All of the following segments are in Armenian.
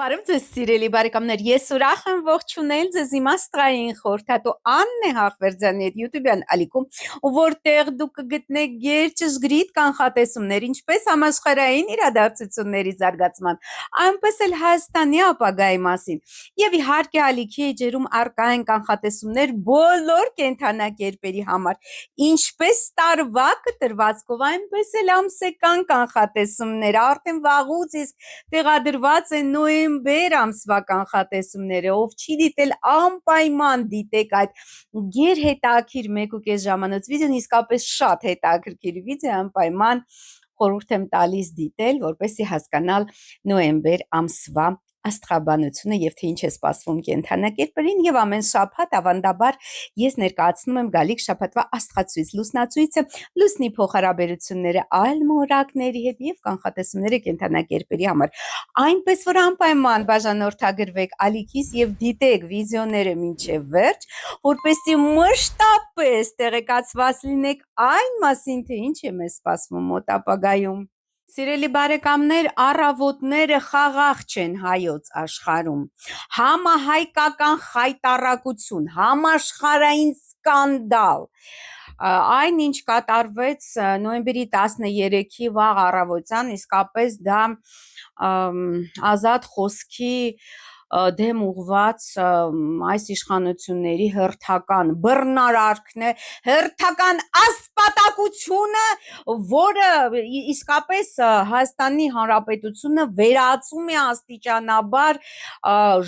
Բարև ձեզ սիրելի բարեկամներ, ես ուրախ եմ ողջունել ձեզ իմ աստղային խորհրդատու Աննե Հաղվերդյանի հետ YouTube-յան ալիքում, որտեղ դուք կգտնեք գերճշգրիտ կանխատեսումներ, ինչպես համաշխարհային իրադարձությունների զարգացման, այնպես էլ Հայաստանի ապագայի մասին։ Եվ իհարկե ալիքի էջերում առկա են կանխատեսումներ բոլոր կենդանակերպերի համար, ինչպես տարվա կտրվածքով, այնպես էլ ամսական կանխատեսումներ, արդեն վաղուց իսկ տեղադրված են նոյեմբեր ամսվա կանխատեսումները, ով չի դիտել անպայման դիտեք այդ գերհետաքրքիր 1.5 ժամանոց վիդեոն, իսկապես շատ հետաքրքիր վիդեո, անպայման խորհուրդ եմ տալիս դիտել, որպեսզի հասկանալ նոյեմբեր ամսվա աստղաբանությունը եւ թե ինչ է սպասվում կենդանակերպերին եւ ամեն շաբաթ ավանդաբար ես ներկայացնում եմ գալիք շաբաթվա աստղացույց լուսնացույցը, լուսնի փոխհարաբերությունները այլ մորակների հետ եւ կանխատեսումները կենդանակերպերի համար, այնպես որ անպայման բաժանորդագրվեք ալիքիս եւ դիտեք վիդեոները մինչեւ վերջ, որպեսզի մշտապես տեղեկացված լինեք այն մասին, թե ինչ է մեզ սպասվում մոտ ապագայում։ Սիրելի բարեկամներ, առավոտները խաղաղ չեն հայոց աշխարհում, համահայկական խայտառակություն, համաշխարհային սկանդալ, այն ինչ կատարվեց նոյեմբերի 13-ի վաղ առավոտյան, իսկապես դա ազատ խոսքի դեմ ուղված այս իշխանությունների հերթական բռնարարքն է, հերթական ասպատակությունը, որը իսկապես Հայաստանի Հանրապետությունը վերածում է աստիճանաբար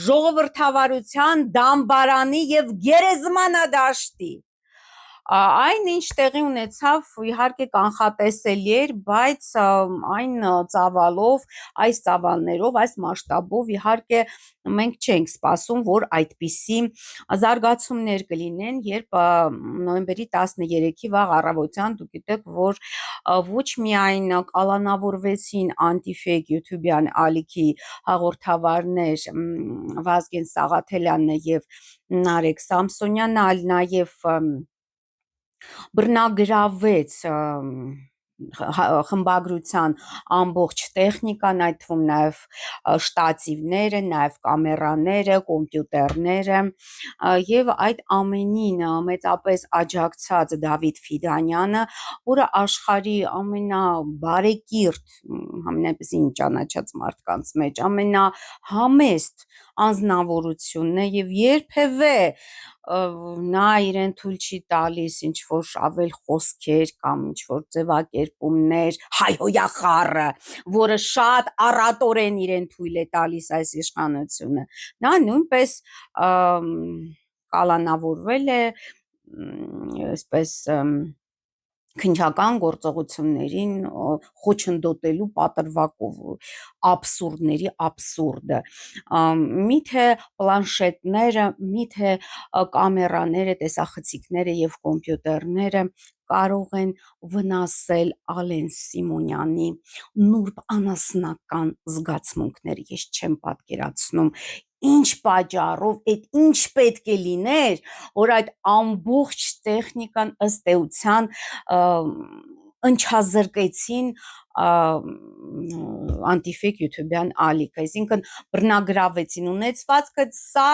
ժողովրդավարության դամբարանի եւ գերեզմանադաշտի։ Այն ինչ տեղի ունեցավ իհարկե կանխատեսելի էր, բայց այն ծավալով, այս ծավալներով, այս մասշտաբով իհարկե մենք չենք սպասում, որ այդպիսի զարգացումներ կլինեն, երբ նոյեմբերի 13-ի վաղ առավոտյան դուք գիտեք, որ ոչ միայն կալանավորվեցին անտիֆեյք YouTube-յան ալիքի հաղորդավարներ Վազգեն Սաղաթելյանը եւ Նարեկ Սամսոնյանը, այլ նաեւ բռնագրավեց խմբագրության ամբողջ տեխնիկան, այդ թվում նաև շտատիվները, նաև կամերաները, կոմպյուտերները եւ այդ ամենին մեծապես աջակցած Դավիթ Ֆիդանյանը, որը աշխարհի ամենաբարեկիրթ, ամենայնպեսին ճանաչած մարդկանց մեջ ամենահամեստ անձնավորությունն է եւ երբևէ նա իրեն թույլ չի տալիս ինչ որ ավել խոսքեր կամ ինչ որ ձևակերպումներ, հայհոյախառը, որը շատ առատորեն իրեն թույլ է տալիս այս իշխանությունը, նա նույնպես կալանավորվել է այսպես քննչական գործողություններին խոչընդոտելու պատրվակով, աբսուրդների աբսուրդը, միթե պլանշետները, միթե կամերաները, տեսախցիկները եւ կոմպյուտերները կարող են վնասել Ալեն Սիմոնյանի նուրբ անասնական զգացմունքները, ես չեմ պատկերացնում ինչ պատճառով, այդ ինչ պետք է լիներ, որ այդ ամբողջ տեխնիկան ըստ էության ընչազրկեցին անտիֆեյք YouTube-յան ալիքը, այսինքն բռնագրավեցին ունեցվածքը, սա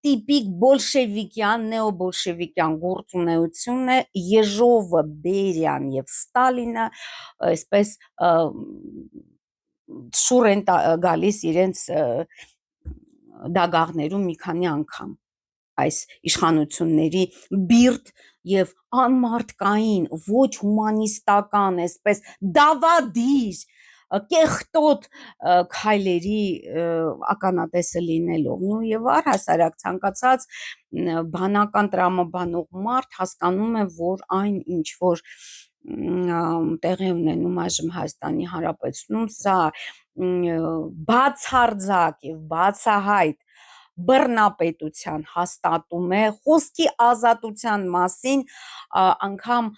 տիպիկ բոլշևիկյան, նեոբոլշևիկյան գործունեություն է, Եժովը, Բերյան եւ Ստալինը այսպես շուռ են գալիս իրենց դագաղներում մի քանի անգամ այս իշխանությունների բիրտ եւ անմարդկային, ոչ հումանիստական, այսպես դավադիր, կեղտոտ քայլերի ականատեսը լինելով, նու եւ առհասարակ ցանկացած բանական տրամաբանող մարդ հասկանում է, որ այն ինչ որ տեղի ունենում այժմ Հայաստանի Հանրապետությունում, սա բացարձակ եւ բացահայտ բռնապետության հաստատում է, խոսքի ազատության մասին, անգամ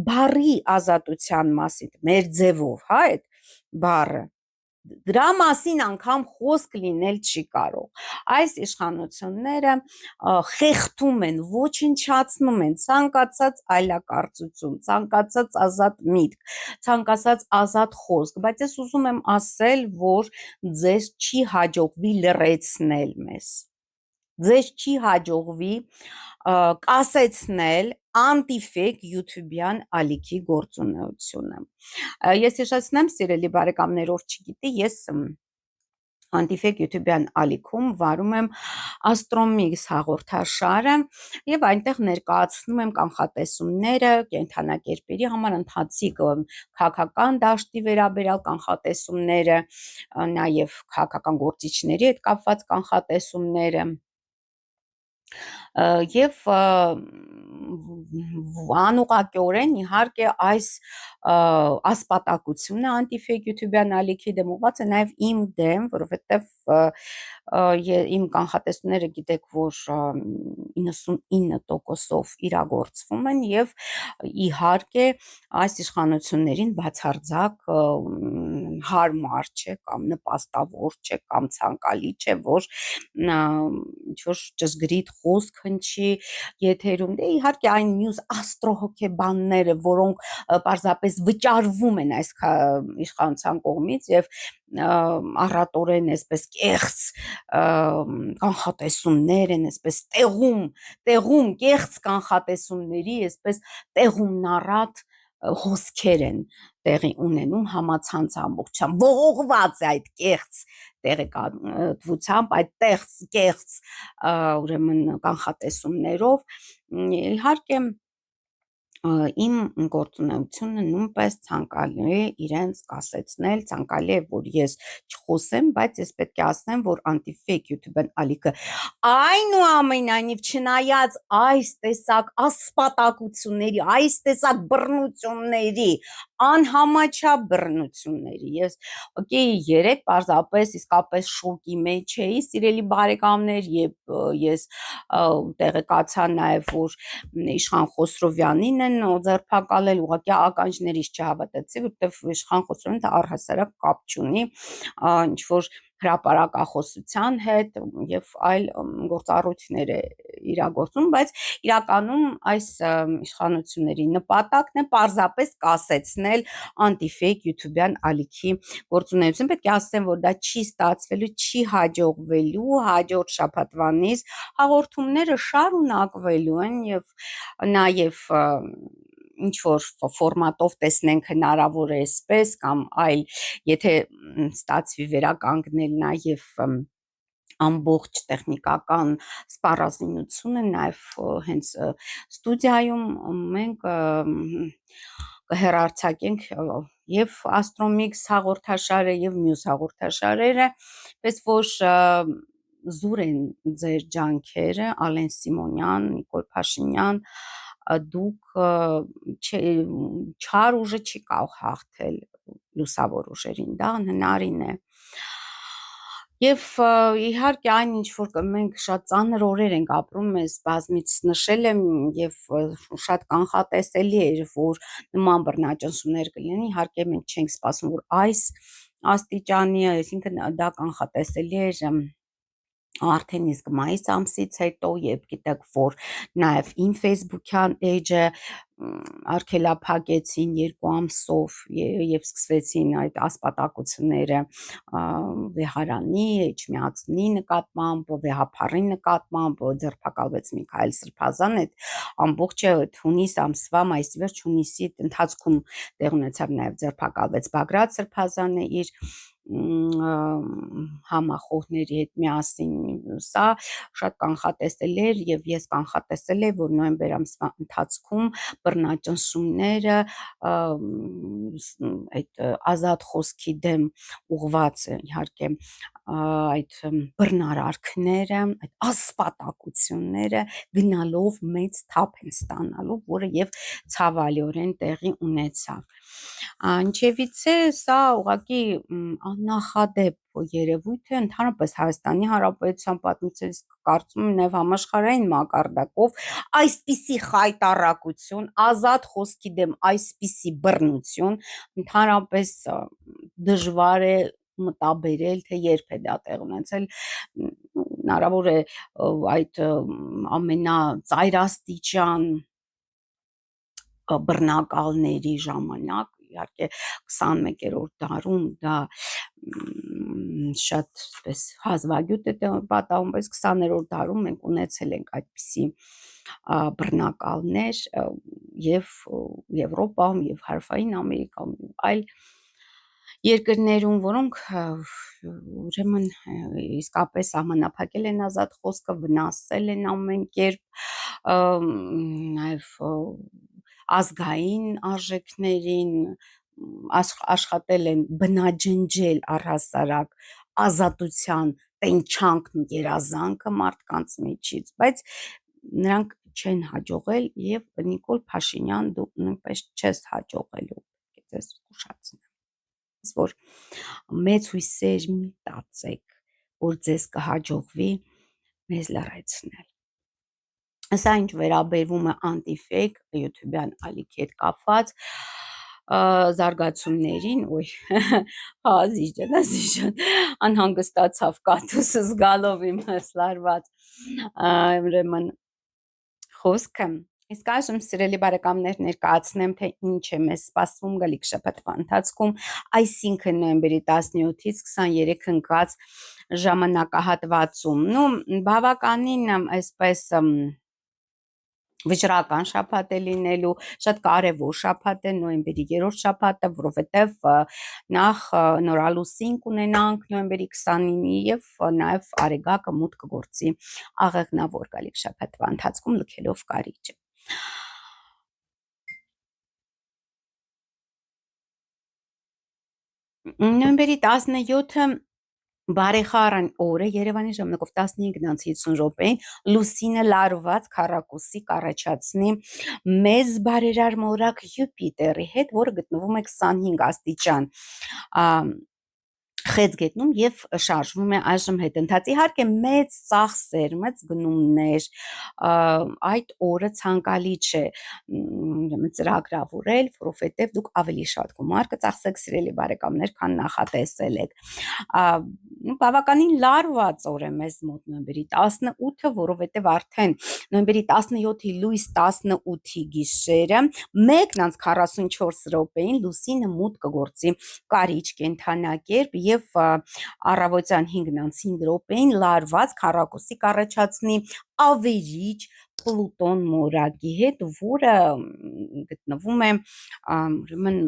բառի ազատության մասին, մեր ձևով, հա, այդ բառը, դրա մասին անգամ խոսք լինել չի կարող։ Այս իշխանությունները խեղդում են, ոչնչացնում են ցանկացած այլակարծություն, ցանկացած ազատ միտք, ցանկացած ազատ խոսք, բայց ես ուզում եմ ասել, որ ձեզ չի հաջողվի լռեցնել մեզ։ Ձեզ չի հաջողվի կասեցնել անտիֆեյք YouTube-յան ալիքի գործունեությունը։ Ես հիշեցնեմ, սիրելի բարեկամներ, ով չգիտի, ես անտիֆեյք YouTube-յան ալիքում վարում եմ Astromix հաղորդաշարը եւ այնտեղ ներկայացնում եմ կանխատեսումները կենդանակերպերի համար, ընթացիկ քաղաքական դաշտի վերաբերյալ կանխատեսումները, նաեւ քաղաքական գործիչների հետ կապված կանխատեսումները եւ անուղղակիորեն իհարկե այս ասպատակությունը անտիֆեյք YouTube-յան ալիքի դեմ ուղղված է նաեւ իմ դեմ, որովհետեւ իմ կանխատեսումները գիտեք, որ 99%-ով իրագործվում են եւ իհարկե այս իշխանություններին բացարձակ հարմար չէ կամ նպաստավոր չէ կամ ցանկալի չէ, որ ինչ-որ ճշգրիտ խոսք հնչի եթերում, դե իհարկե այն մյուս աստրոհոգեբանները, որոնք պարզապես վճարվում են այս իշխանության կողմից եւ առատորեն այսպես կեղծ կանխատեսումներ են, այսպես տեղում կեղծ կանխատեսումների, այսպես տեղում նարատ հոսքեր են տեղի ունենում համացանց ամբողջությամբ, ողողված է այդ կեղծ տեղեկատվությամբ, այդ կեղծ ուրեմն կանխատեսումներով, իհարկե իմ գործունեությունը նույնպես ցանկալի է իրենց կասեցնել, ցանկալի է, որ ես չխոսեմ, բայց ես պետք է ասեմ, որ անտիֆեյք YouTube-ն ալիքը այնուամենայնիվ չնայած այս տեսակ ասպատակությունների, այս տեսակ բռնությունների, անհամաչափ բռնությունների, ես երեք պարզապես իսկապես շոկի մեջ էի, սիրելի բարեկամներ, եւ ես տեղեկացա նաեւ, որ Իշխան Խոսրովյանին են ձերբակալել, ուղղակի ականջներիս չհավատացի, որովհետև Իշխան Խոսրովյանը առհասարակ կապ չունի ինչ-որ հրապարակախոսության հետ եւ այլ գործառույթներ է իրագործում, բայց իրականում այս իշխանությունների նպատակն է պարզապես կասեցնել անտիֆեյք YouTube-յան ալիքի գործունեություն։ Պետք է ասեմ, որ դա չի ստացվելու, չի հաջողվելու, հաջորդ շաբաթվանից հաղորդումները շարունակվելու են եւ նաեւ ինչ որ ֆորմատով տեսնենք հնարավոր է այսպես կամ այլ, եթե ստացվի վերականգնել նաեւ ամբողջ տեխնիկական սպառազինությունը, նաեւ հենց ստուդիայում մենք կհեռարձակենք եւ Astromix հաղորդաշարը եւ մյուս հաղորդաշարերը, պես որ զուր են ձեր ջանքերը, Ալեն Սիմոնյան, Նիկոլ Փաշինյան, դուք չար ուժը չի կարող հաղթել լուսավոր ուժերին, դա անհնարին է։ Եվ իհարկե այն ինչ որ մենք շատ ծանր օրեր ենք ապրում, ես բազմից նշել եմ եւ շատ կանխատեսելի էր, որ նման բռնաճնշումներ կլինեն, իհարկե մենք չենք սպասում, որ այս աստիճանի, այսինքն դա կանխատեսելի էր արդեն իսկ մայիս ամսից հետո, եւ գիտեք, որ նաեւ իմ Facebook-յան էջը արգելափակեցին 2 ամսով եւ սկսվեցին այդ ասպատակությունները Վեհարանի, Էջմիածնի նկատմամբ, Վեհափառի նկատմամբ, ձերբակալվեց Միքայել Սրբազան, այդ ամբողջը հունիս ամսվա, մայիսի վերջ հունիսի ընթացքում տեղ ունեցավ, նաեւ ձերբակալվեց Բագրատ Սրբազանը իր համախոհների հետ միասին, սա շատ կանխատեսելի էր եւ ես կանխատեսել եմ, որ նոյեմբեր ամսվա ընթացքում բռնաճնշումները այդ ազատ խոսքի դեմ ուղված իհարկե այդ բռնարարքները, այդ ասպատակությունները գնալով մեծ թափ են ստանալու, որը եւ ցավալիորեն տեղի ունեցավ։ Ինչևիցե սա ուղղակի աննախադեպ երևույթ է ընդհանրապես Հայաստանի Հանրապետության պատմության, կարծում եմ նաեւ համաշխարհային մակարդակով այսպիսի խայտառակություն, ազատ խոսքի դեմ այսպիսի բռնություն ընդհանրապես դժվար է մտաբերել, թե երբ է դա տեղ ունեցել, հնարավոր է այդ ամենածայրաստիճան բռնակալների ժամանակ, իհարկե 21-րդ դարում դա շատ հազվագյուտ է պատահում, բայց 20-րդ դարում մենք ունեցել ենք այդպիսի բռնակալներ եւ Եվրոպայում եւ Հարավային Ամերիկայում եւ այլ երկրներում, որոնք ուրեմն իսկապես սահմանափակել են ազատ խոսքը, վնասել են ամեն կերպ, նաեւ ազգային արժեքներին, աշխատել են բնաջնջել առհասարակ ազատության տենչանքն ու երազանքը մարդկանց միջից, բայց նրանք չեն հաջողել եւ Նիկոլ Փաշինյան դու նույնպես չես հաջողելու, ես ուշացնեմ, որ մեծ հույսեր մի տածեք, որ ձեզ կհաջողվի մեզ լռեցնել։ Սա ինչ վերաբերվում է anti-fake YouTube-յան ալիքի հետ կապված զարգացումներին, զիջան, անհանգստացավ կատուսը զգալով իմս լարված, ուրեմն խոսքը, իսկ այժմ սիրելի բարեկամներ ներկայացնեմ, թե ինչ է մեզ սպասվում գալիք շաբաթվա ընթացքում, այսինքն նոյեմբերի 17-ից 23 ընկած ժամանակահատվածում, բավականին այսպես վճռական շաբաթ է լինելու, շատ կարևոր շաբաթ է, նոյեմբերի 3-րդ շաբաթը, որովհետև նախ նորալուսին կունենանք նոյեմբերի 29-ի եւ նաեւ Արեգակը մուտք կգործի աղեղնավոր գալիք շաբաթվա ընթացքում լքելով կարիճը։ Նոյեմբերի 17-ը բարեխառն օրը Երևանի ժամանակով 15:50 րոպեին լուսինը լարված քառակուսի կառաջացնի մեծ բարերար մոլորակ Յուպիտերի հետ, որը գտնվում է 25 աստիճան խեցգետնում եւ շարժվում է այժմ հետընթաց։ Իհարկե մեծ ծախսեր, գնումներ այդ օրը ցանկալի չէ ծրագրավորել, որովհետեւ դուք ավելի շատ գումար կծախսեք, սիրելի բարեկամներ, քան նախատեսել եք։ Բավականին լարված օր է մեզ մոտ նոյեմբերի 18-ը, որովհետեւ արդեն նոյեմբերի 17-ի լույս 18-ի գիշերը 1:44 րոպեին լուսինը մուտք կգործի կարիճ կենդանակերպ եւ առավոտյան 5:05 րոպեին լարված քառակուսի կառաջացնի ավերիչ Պլուտոն մորակի հետ, որը գտնվում է ուրեմն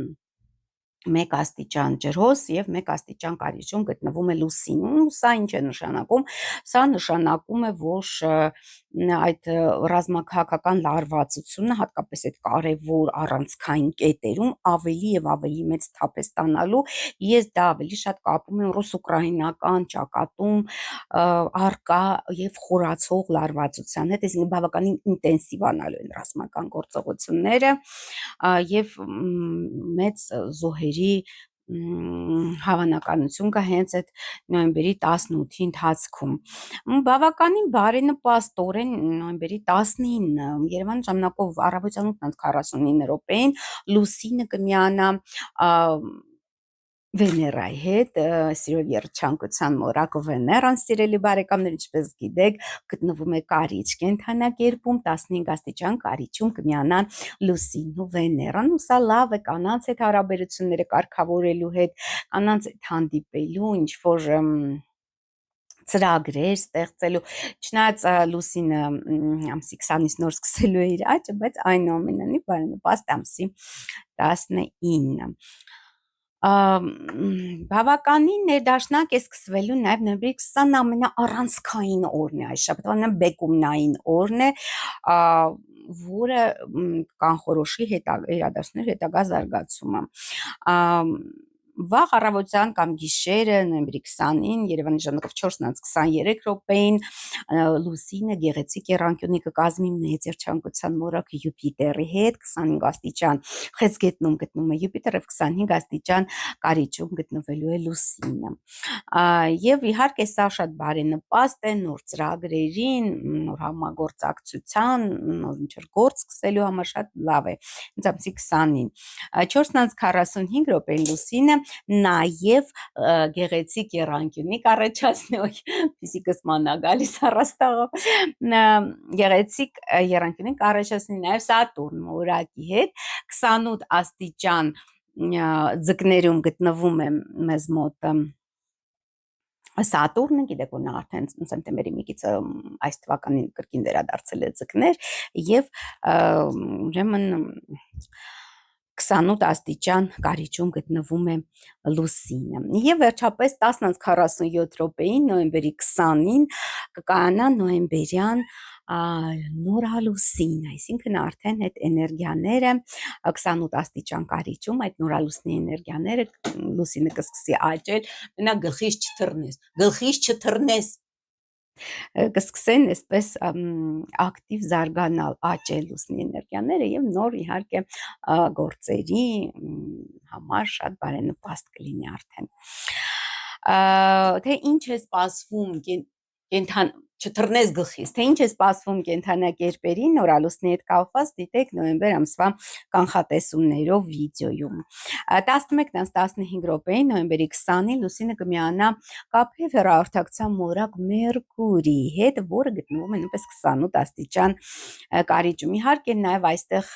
1 աստիճան ջրհոս եւ 1 աստիճան կարիճում գտնվում է լուսինը։ Սա ինչ է նշանակում։ Սա նշանակում է, որ այդ ռազմաքաղաքական լարվածությունը, հատկապես այդ կարևոր առանցքային կետերում ավելի եւ ավելի մեծ թափ է ստանալու։ Ես դա ավելի շատ կապում եմ ռուս-ուկրաինական ճակատում արկա եւ խորացող լարվածության հետ, այսինքն բավականին ինտենսիվանալու են ռազմական գործողությունները եւ մեծ զոհերի հավանականություն կա հենց այդ նոյեմբերի 18-ի ընթացքում։ Բավականին բարենպաստորեն նոյեմբերի 19-ը Երևան ժամանակով առավոտյան 8:49 րոպեին լուսինը կմիանա Վեներայի հետ, սիրով երջանկության մորակ Վեներան, սիրելի բարեկամներ, ինչպես գիտեք, գտնվում է կարիճ կենդանակերպում, 15 աստիճան կարիճում կմիանան լուսինն ու Վեներան, ու սա լավ է կանանց հետ հարաբերությունները կարգավորելու հետ, կանանց հետ հանդիպելու, ինչ-որ ծրագրեր ստեղծելու, չնայած լուսինը ամսի 20-ից նոր սկսելու է իր աճը, բայց այնուամենայնիվ բարենպաստ ամսի 19-ը։ Բավականին ներդաշնակ է սկսվելու նաև նոյեմբերի 20-ն ամենաառանցքային օրն է այս շաբաթվա, բեկումնային օրն է, որը կանխորոշի իրադարձությունների հետագա զարգացումը։ Վաղ առավոտյան կամ գիշերը նոյեմբերի 20-ին Երևանի ժամանակով 4:23 րոպեին լուսինը գեղեցիկ եռանկյունի կկազմի մեծ երջանկության մորակ Յուպիտերի հետ, 25 աստիճան խեցգետնում գտնվում է Յուպիտերը, 25 աստիճան կարիճում գտնվելու է լուսինը։ Եվ իհարկե սա շատ բարենպաստ է նոր ծրագրերին, նոր համագործակցության, նոր ինչ-որ գործ սկսելու համար շատ լավ է։ Հենց ամսի 20-ին 4:45 րոպեին լուսինը նաև գեղեցիկ եռանկյունի կառաջացնի, ֆիզիկս մանա գալիս առաստաղով, գեղեցիկ եռանկյունի կառաջացնի նաև Սատուրն մորակի հետ 28 աստիճան ձկներում գտնվում է մեզ մոտ Սատուրնը, գիտեք, որ նա արդեն սեպտեմբերի 1-ից այս թվականին կրկին վերադարձել է ձկներ եւ ուրեմն 28 աստիճան կարիճում գտնվում է լուսինը։ Եվ վերջապես 10:47 րոպեին նոյեմբերի 20-ին կկայանա նոյեմբերյան նորալուսին, այսինքն արդեն այդ էներգիաները 28 աստիճան կարիճում այդ նորալուսնի էներգիաները լուսինը կսկսի աճել, մենակ գլխից չթռնես կսկսեն այսպես ակտիվ զարգանալ, աճել լուսնի էներգիաները եւ նոր իհարկե գործերի համար շատ բարենպաստ կլինի արդեն։ Թե ինչ է սպասվում չթռնես գլխից, թե ինչ է սպասվում կենդանակերպերին նորալուսնի հետ կապված, դիտեք նոյեմբեր ամսվա կանխատեսումներով վիդեոյում։ 11:15 րոպեին նոյեմբերի 20-ին լուսինը կմիանա կապի հեռահաղորդակցության մորակ Մերկուրիի հետ, որը գտնվում է նույնպես 28 աստիճան կարիճում։ Իհարկե նաև այստեղ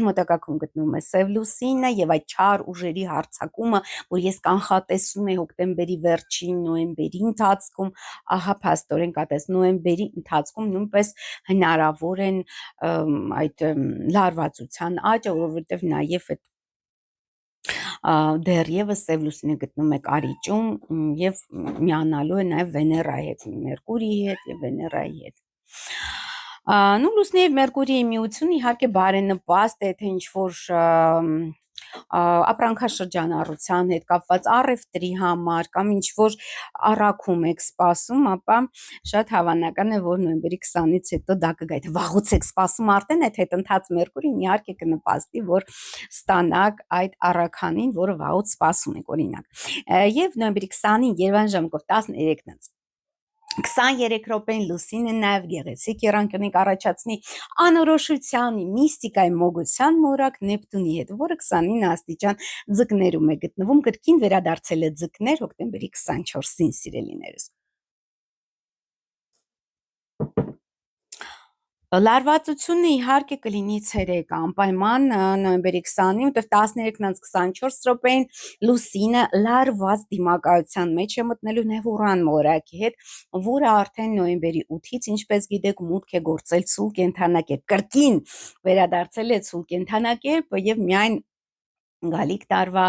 մոտակայքում գտնվում է Սև լուսինը եւ այդ չար ուժերի հարձակումը, որ ես կանխատեսում եմ հոկտեմբերի վերջին, նոյեմբերի ընթացքում, ահա փաստորեն կատես նոյեմբերի ընթացքում նույնպես հնարավոր են այդ լարվածության աճը, որովհետև նաև այդ դեռևս Սև լուսինը գտնում է կարիճում եւ միանալու է նաև Վեներայի հետ, Մերկուրիի հետ եւ Վեներայի հետ։ Նու լուսնի եւ Մերկուրիի միությունը իհարկե բարենպաստ է, թե ինչ որ ապրանքաշրջանառության հետ կապված առևտրի համար կամ ինչ որ առաքում եք սպասում, ապա շատ հավանական է, որ նոյեմբերի 20-ից հետո դա կգա։ Եթե վաղուց եք սպասում արդեն այդ հետընթաց Մերկուրին իհարկե կնպաստի, որ ստանաք այդ առաքանին, որը վաղուց սպասում եք, օրինակ։ Եվ նոյեմբերի 20-ին Երևան ժամկով 13:23 րոպեին լուսինը նաև գեղեցիկ եռանկյունի կառաջացնի անորոշությանի, միստիկայի, մոգության մորակ Նեպտունի հետ, որը 29 աստիճան ձկներում է գտնվում, կրկին վերադարձել է ձկներ հոկտեմբերի 24-ին, սիրելիներս։ Լարվածությունը իհարկե կլինի ցերեկ անպայման նոյեմբերի 20-ին, որտեղ 13:24 րոպեին լուսինը լարված դիմակայության մեջ է մտնելու նաև Ուրան մորակի հետ, որը արդեն նոյեմբերի 8-ից, ինչպես գիտեք, մուտք է գործել ցուլ կենդանակերպ, կրկին վերադարձել է ցուլ կենդանակերպը եւ միայն գալիք տարվա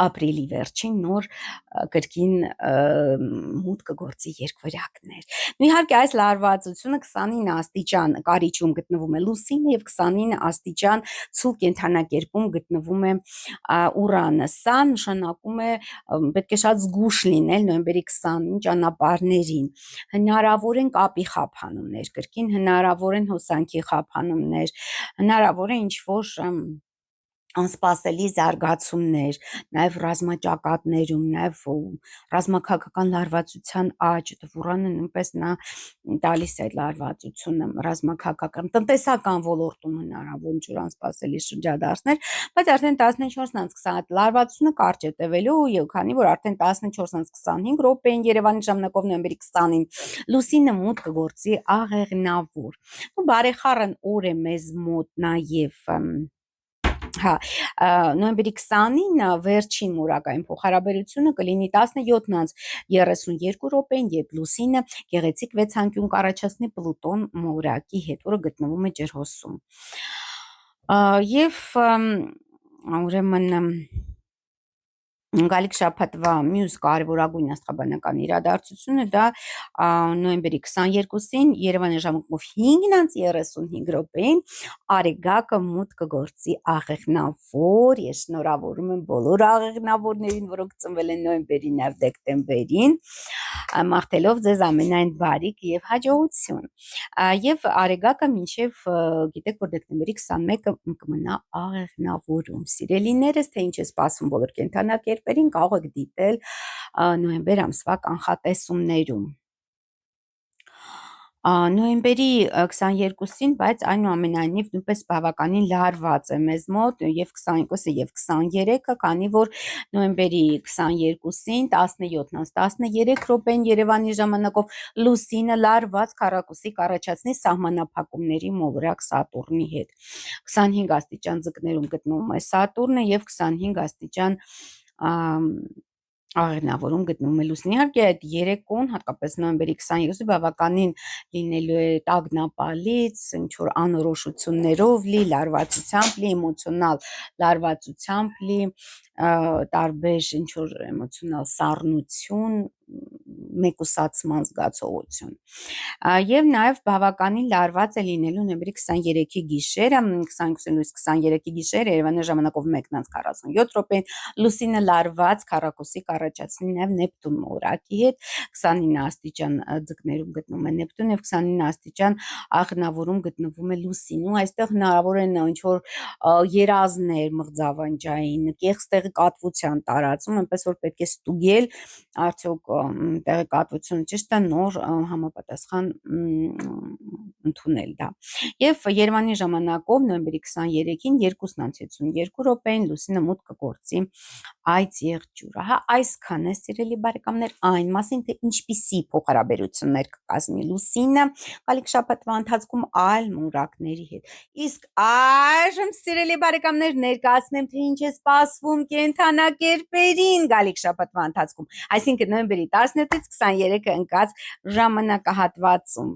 ապրիլի վերջին նոր կրկին մուտք կգործի երկվորյակներ։ Իհարկե այս լարվածությունը 29 աստիճան կարիճում գտնվում է լուսինը եւ 29 աստիճան ցուլ կենդանակերպում գտնվում է Ուրանը։ Սա նշանակում է պետք է շատ զգուշ լինել նոյեմբերի 20-ին ճանապարհներին։ Հնարավոր են կապի խափանումներ, կրկին հնարավոր են հոսանքի խափանումներ, հնարավոր է ինչ որ անսպասելի զարգացումներ, նաև ռազմաճակատներում, նաև ռազմաքաղաքական լարվածության աճ, Ուրանը նույնպես նա տալիս է այդ լարվածությունը ռազմաքաղաքական, տնտեսական ոլորտում հնարավոր ինչ-որ անսպասելի շրջադարձներ, բայց արդեն 14:20 լարվածությունը կարճ է տևելու, եւ քանի որ արդեն 14:25 րոպեին Երևանի ժամանակով նոյեմբերի 20-ին լուսինը մուտք կգործի աղեղնավոր։ Բարեխառն օր է մեզ մոտ նաև նոյեմբերի 20-ին վերջին մորակային փոխհարաբերությունը կլինի 17:32 րոպեին, երբ լուսինը գեղեցիկ վեցանկյուն կառաջացնի Պլուտոն մորակի հետ, որը գտնվում է ջրհոսում։ Եվ ուրեմն գալիք շաբաթվա մյուս կարևորագույն աստղաբանական իրադարձությունը դա նոյեմբերի 22-ին Երևանի ժամանակով 5:35 րոպեին Արեգակը մուտք կգործի աղեղնավոր։ Ես շնորհավորում եմ բոլոր աղեղնավորներին, որոնք ծնվել են նոյեմբերին եւ դեկտեմբերին, մաղթելով ձեզ ամենայն բարիք եւ հաջողություն։ Եվ Արեգակը մինչեւ գիտեք, որ դեկտեմբերի 21-ը կմնա աղեղնավորում։ Սիրելիներս, թե ինչ է սպասվում բոլոր կենդանակերպերին, կարող եք դիտել նոյեմբեր ամսվա կանխատեսումներում։ Նոյեմբերի 22-ին, բայց այնուամենայնիվ նույնպես բավականին լարված է մեզ մոտ եւ 22-ը եւ 23-ը, քանի որ նոյեմբերի 22-ին 17:13 րոպեին Երևանի ժամանակով լուսինը լարված քառակուսի կառաջացնի սահմանափակումների մոլորակ Սատուրնի հետ։ 25 աստիճան ձկներում գտնվում է Սատուրնը եւ 25 աստիճան աղեղնավորում գտնվում է լուսինը։ Իհարկե այդ երեկոն, հատկապես նոյեմբերի 22-ը բավականին լինելու է տագնապալից, ինչ որ անորոշություններով լի, լարվածությամբ լի, էմոցիոնալ լարվածությամբ լի, տարբեր ինչ որ էմոցիոնալ սառնություն, մեկուսացման զգացողություն։ Եվ նաև բավականին լարված է լինելու նոյեմբերի 23-ի գիշերը, 22-ից 23-ի գիշերը Երևանի ժամանակով 1:47 րոպեին լուսինը լարված քառակուսի կառաջացնի նաև Նեպտուն մոլորակի հետ, 29 աստիճան ձկներում գտնվում է Նեպտուն եւ 29 աստիճան աղնավորում գտնվում է լուսինը, ու այստեղ հնարավոր են ինչ որ երազներ մղձավանջային, կեղծտեղեկատվության տարածում, այնպես որ պետք է ստուգել արդյոք տեղեկատվությունը ճիշտ է, նոր համապատասխան ընդունել դա։ Եվ Երևանի ժամանակով նոյեմբերի 23-ին 2:52 րոպեին լուսինը մուտք կգործի Այծ եղջյուրը։ Հա, այսքան է, սիրելի բարեկամներ, այն մասին, թե ինչպիսի փոխհարաբերություններ կկազմի լուսինը գալիք շաբաթվա ընթացքում այլ մուրակների հետ։ Իսկ այժմ, սիրելի բարեկամներ, ներկայացնեմ, թե ինչ է սպասվում կենդանակերպերին գալիք շաբաթվա ընթացքում, այսինքն նոյեմբերի 17-ից 23-ը ընկած ժամանակահատվածում։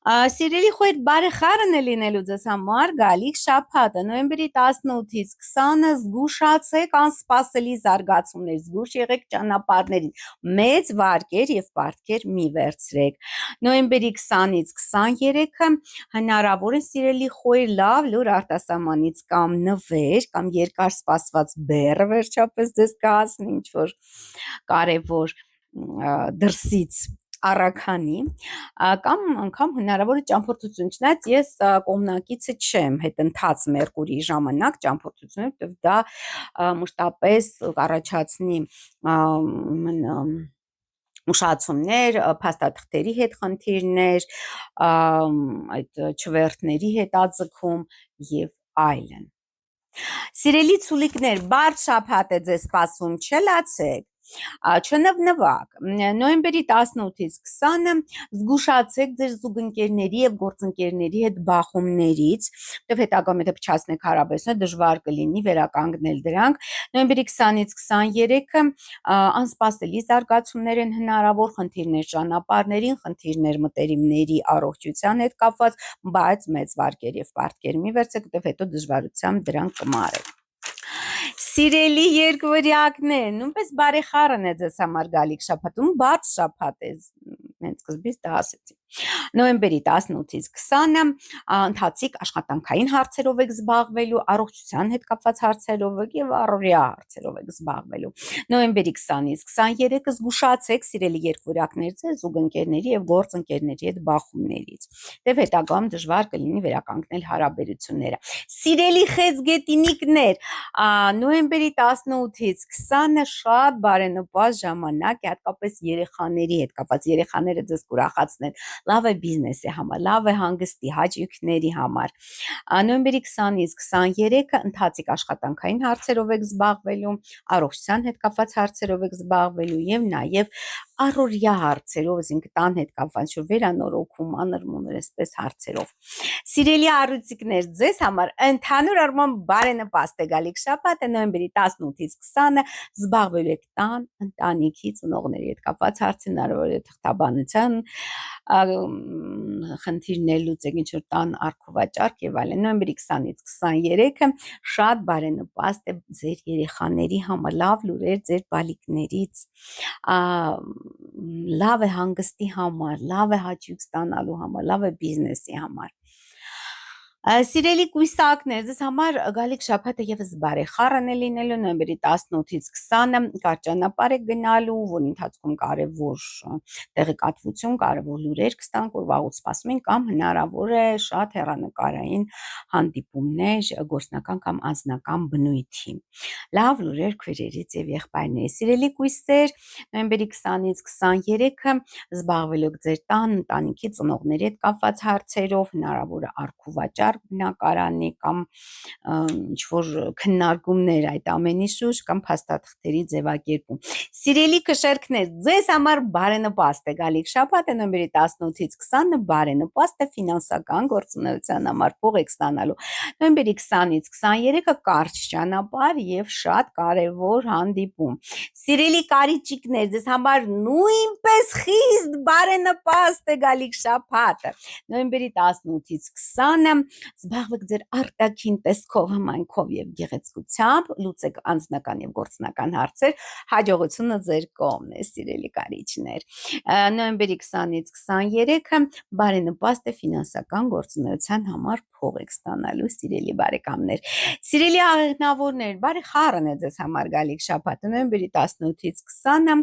Սիրելի խոյր, բարեխառն է լինելու ձեզ համար գալիք շաբաթը, նոյեմբերի 18-ից 20-ը զգուշացեք անսպասելի զարգացումներ, զգուշ եղեք ճանապարհներին, մեծ վարկեր եւ պարտքեր մի վերցրեք։ Նոյեմբերի 20-ից 23-ը հնարավոր է, սիրելի խոյր, լավ լուր արտասահմանից կամ նվեր կամ երկար սպասված բեռը վերջապես ձեզ կհասնի ինչ որ կարևոր դրսից առաքանի, կամ անգամ հնարավոր է ճամփորդություն, չնայած ես կողմնակիցը չեմ հետընթաց Մերկուրիի ժամանակ ճամփորդություններ, որտեղ դա մշտապես կառաջացնի ուշացումներ, փաստաթղթերի հետ խնդիրներ, այդ չվերթների հետաձգում եւ այլն։ Սիրելի ցուլիկներ, բարդ շաբաթ է ձեզ սպասում, չլացեք, չնվնվակ, նոյեմբերի 18-ից 20-ը զգուշացեք ձեր զուգընկերների եւ գործընկերների հետ բախումներից, որտեղ հետագայում եթե փչացնեք հարաբերությունները դժվար կլինի վերականգնել դրանք։ Նոյեմբերի 20-ից 23-ը անսպասելի զարգացումներ են հնարավոր, խնդիրներ ճանապարհներին, խնդիրներ մտերիմների առողջության հետ կապված, բայց մեծ վարկեր եւ պարտքեր մի վերցեք, որտեղ հետո դժվարությամբ դրանք կմարեք։ Սիրելի երկվորյակներ, նույնպես բարեխառն է ձեզ համար գալիք շաբաթում, բաց շաբաթ է, հենց սկզբից դա ասեցի։ Նոյեմբերի 18-ից 20-ը ընթացիկ աշխատանքային հարցերով եք զբաղվելու, առողջության հետ կապված հարցերով եք եւ առօրյա հարցերով եք զբաղվելու։ Նոյեմբերի 20-ից 23-ը զգուշացեք, սիրելի երկվորյակներ, ձեր զուգընկերների եւ գործընկերների հետ բախումներից, դեպ հետագայում դժվար կլինի վերականգնել հարաբերությունները։ Սիրելի խեցգետինիկներ, նոյեմբերի 18-ից 20-ը շատ բարենպաստ ժամանակ է, հատկապես երեխաների հետ կապված, երեխաները ձեզ կուրախացնեն, լավ է բիզնեսի համար, լավ է հանգստի, հաճույքների համար։ Նոյեմբերի 20-ից 23-ը ընթացիկ աշխատանքային հարցերով եք զբաղվելու, առողջության հետ կապված հարցերով եք զբաղվելու եւ նաեւ առօրյա հարցերով, այսինքն տան հետ կապված վերանորոգում, մանր-մունր այսպես հարցերով։ Սիրելի առույցիկներ, ձեզ համար ընդհանուր առմամբ բարենպաստ է գալիք շաբաթը, նոյեմբերի 18-ից 20-ը զբաղվելու եք տան, ընտանիքի, ծնողների հետ կապված հարցեր, հնարավոր է թղթաբանության խնդիրներ լուծեք, ինչ որ տան առքովաճառք եւ այլն։ Նոյեմբերի 20-ից 23-ը շատ բարենպաստ է ձեր երեխաների համար, լավ լուրեր ձեր բալիկներից, լավ է հանգստի համար, լավ է հաճույք ստանալու համար, լավ է բիզնեսի համար։ Սիրելի կույսակներ, ձեզ համար գալիք շաբաթը եւս բարեխառն է լինելու նոյեմբերի 18-ից 20-ը կարճ ճանապարհ է գնալու, որի ընթացքում կարևոր տեղեկատվություն, կարևոր լուրեր կստանք, որ վաղուց սպասում են կամ հնարավոր է շատ հեռանկարային հանդիպումներ գործնական կամ անձնական բնույթի։ Լավ լուրեր քույրերից եւ եղբայրներից։ Սիրելի կույսեր, նոյեմբերի 20-ից 23-ը զբաղվելու եք ձեր տան, ընտանիքի ծնողների հետ կապված հարցերով, հնարավոր է արքու վաճառ բնակարանի կամ ինչ-որ քննարկումներ այդ ամենի շուրջ կամ փաստաթղթերի ձևակերպում։ Սիրելի կշերքներ, ձեզ համար բարենպաստ է գալիք շաբաթը նոյեմբերի 18-ից 20-ը բարենպաստ է ֆինանսական գործունեության համար փող եք ստանալու։ Նոյեմբերի 20-ից 23-ը կարճ ճանապարհ եւ շատ կարեւոր հանդիպում։ Սիրելի կարիճիկներ, ձեզ համար նույնպես խիստ բարենպաստ է գալիք շաբաթը։ Նոյեմբերի 18-ից 20-ը զբաղվեք ձեր արտաքին տեսքով, հմայքով եւ գեղեցկությամբ, լուծեք անձնական եւ գործնական հարցեր, հաջողությունը ձեր կողմն է, սիրելի կարիճներ։ Նոյեմբերի 20-ից 23-ը բարենպաստ է ֆինանսական գործունեության համար փող եք ստանալու, սիրելի բարեկամներ։ Սիրելի աղեղնավորներ, բարեխառն է ձեզ համար գալիք շաբաթը նոյեմբերի 18-ից 20-ը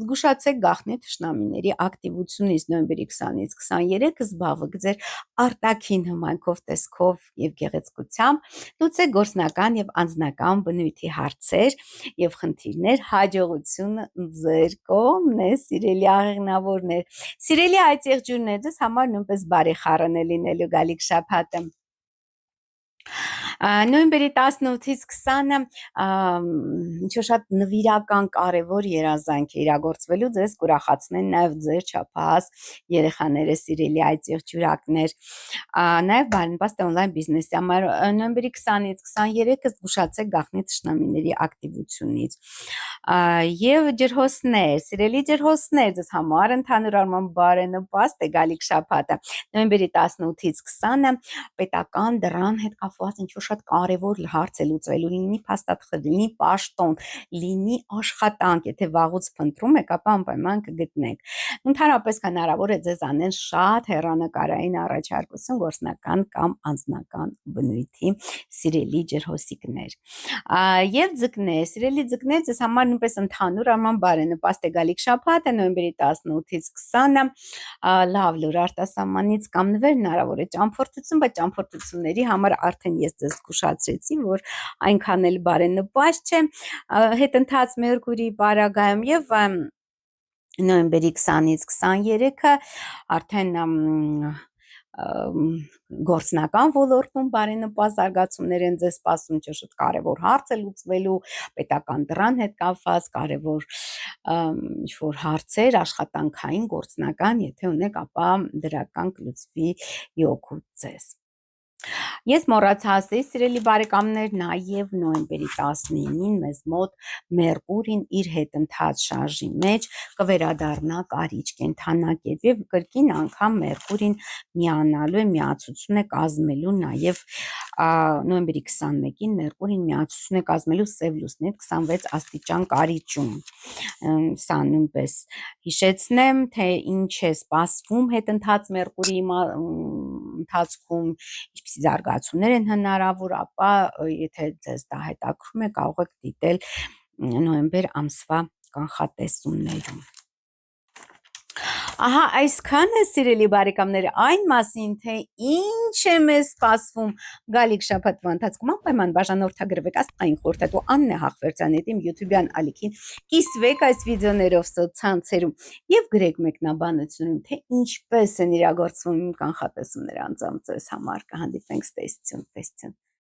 զգուշացեք գաղտնի թշնամիների ակտիվությունից նոյեմբերի 20-ից 23-ը զբաղվեք ձեր արտաքին հմայքով, տեսքով եւ գեղեցկությամբ, լուծեք գործնական եւ անձնական բնույթի հարցեր եւ խնդիրներ, հաջողությունը ձեր կողմն է, սիրելի աղեղնավորներ։ Սիրելի այդ եղջյուրներ, ձեզ համար նույնպես բարեխառն է լինելու գալիք շաբաթը։ Նոյեմբերի 18-ից 20-ը ինչ-որ շատ նվիրական կարևոր երազանք է իրագործվելու, ձեզ կուրախացնեն նաև ձեր չափահաս երեխաները, սիրելի այդ եղջյուրակներ, նաև բարենպաստ է օնլայն բիզնեսի համար։ Նոյեմբերի 20-ից 23-ը զգուշացեք գաղտնի թշնամիների ակտիվությունից։ Եվ ջրհոսներ, սիրելի ջրհոսներ, ձեզ համար ընդհանուր առմամբ բարենպաստ է գալիք շաբաթը։ Նոյեմբերի 18-ից 20-ը պետական դռան հետ կապված ինչ-որ շատ կարևոր հարց է լուծվելու, լինի փաստաթղթ, լինի պաշտոն, լինի աշխատանք, եթե վաղուց փնտրում եք, ապա անպայման կգտնեք։ Ընդհանրապես հնարավոր է ձեզ անեն շատ հեռանկարային առաջարկություն գործնական կամ անձնական բնույթի, սիրելի ջրհոսիկներ։ Եվ ձկներ, սիրելի ձկներ, ձեզ համար նույնպես ընդհանուր առմամբ բարենպաստ է գալիք շաբաթը նոյեմբերի 18-ից 20-ը լավ լուր արտասահմանից կամ նվեր հնարավոր է ճամփորդություն, բայց ճամփորդությունների համար արդեն ես ձեզ զգուշացրեցի, որ այնքան էլ բարենպաստ չէ հետընթաց Մերկուրի պարագայում եւ նոյեմբերի 20-ից 23-ը արդեն գործնական ոլորտում բարենպաստ զարգացումներ են ձեզ սպասում, շատ կարևոր հարց է լուծվելու, պետական դռան հետ կապված կարևոր ինչ-որ հարցեր, աշխատանքային, գործնական, եթե ունեք, ապա դրական կլուծվի յոգուտ ձեզ։ Ես մոռացա ասել, սիրելի բարեկամներ, նաև նոյեմբերի 19-ին մեզ մոտ Մերկուրին իր հետընթաց շարժի մեջ կվերադառնա կարիճ կենդանակերպ եւ կրկին անգամ Մերկուրին միանալու է, միացություն է կազմելու նաև նոյեմբերի 21-ին Մերկուրին միացություն է կազմելու Սև լուսնի հետ 26 աստիճան կարիճում։ Սա նույնպես հիշեցնեմ, թե ինչ է սպասվում հետընթաց Մերկուրի ընթացքում, ինչպիսի զարգացումներ են հնարավոր, ապա եթե ձեզ դա հետաքրքրում է, կարող եք դիտել նոյեմբեր ամսվա կանխատեսումներում։ Ահա այսքան է, սիրելի բարեկամներ, այն մասին, թե ինչ է մեզ սպասվում գալիք շաբաթվա ընթացքում, անպայման բաժանորդագրվեք աստղային խորհրդատու Աննե Հաղվերդյանի իմ YouTube-յան ալիքին, կիսվեք այս վիդեոներով սոցցանցերում եւ գրեք մեկնաբանությունում, թե ինչպես են իրագործվում իմ կանխատեսումները անձամբ ձեզ համար։ Կհանդիպենք, տեսություն։